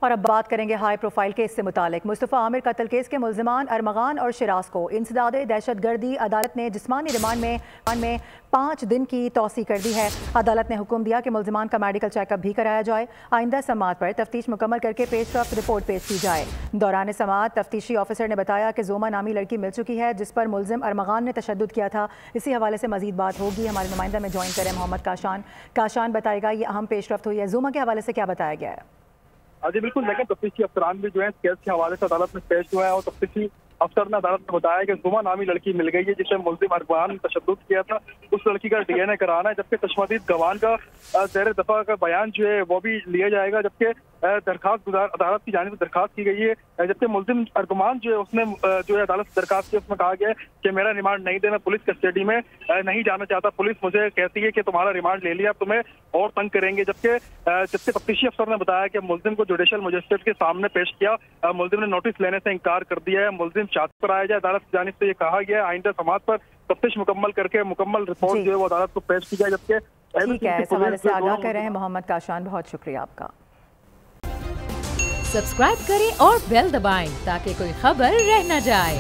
और अब बात करेंगे हाई प्रोफाइल केस से मुतालिक। मुस्तफ़ा आमिर कत्ल केस के मुल्ज़िमान अरमगान और शिराज को इंसदाद दहशतगर्दी अदालत ने जिस्मानी रिमांड में 5 दिन की तौसी कर दी है। अदालत ने हुक्म दिया कि मुल्ज़िमान का मेडिकल चेकअप भी कराया जाए। आइंदा समाअत पर तफ्तीश मुकम्मल करके पेशरफ्त रिपोर्ट पेश की जाए। दौरान समाअत तफ्तीशी ऑफिसर ने बताया कि जोमा नामी लड़की मिल चुकी है जिस पर मुल्ज़िम अरमगान ने तशद्दुद किया था। इसी हवाले से मजीद बात होगी। हमारे नुमाइंदा में ज्वाइन करें मोहम्मद काशान बताएगा ये अहम पेशरफ्त हुई है। जोमा के हवाले से क्या बताया गया है? जी बिल्कुल, लेकिन तफ्तीशी अफसरान भी जो है केस के हवाले से अदालत में पेश हुआ है और तफ्तीशी अफसर ने अदालत में बताया कि जुमा नामी लड़की मिल गई है जिसे मुल्ज़िम अरमगान ने तशद्दुद किया था। उस लड़की का DNA कराना है, जबकि तशद्दुद गवान का ज़ेर दफा का बयान जो है वो भी लिया जाएगा। जबकि दरखास्त अदालत की जानिब से दरखास्त की गई है, जबकि मुल्ज़िम अरमगान जो है उसने जो है अदालत से दरखास्त की, उसमें कहा गया है कि मेरा रिमांड नहीं दे, मैं पुलिस कस्टडी में नहीं जाना चाहता। पुलिस मुझे कहती है कि तुम्हारा रिमांड ले लिया, तुम्हें और तंग करेंगे। जबकि तफ्तीशी अफसर ने बताया कि मुल्ज़िम को जुडिशल मजिस्ट्रेट के सामने पेश किया। मुल्ज़िम ने नोटिस लेने से इनकार कर दिया है। मुल्ज़िम चाहत पर आया जाए। अदालत की जानिब से ये कहा गया है आइंदा समाअत पर तफ्तीश मुकम्मल करके मुकम्मल रिपोर्ट जो है वो अदालत को पेश की जाए। जबकि ठीक है, इस हवाले से आगाह कर रहे हैं मोहम्मद काशान, बहुत शुक्रिया आपका। सब्सक्राइब करें और बेल दबाएं ताकि कोई खबर रह न जाए।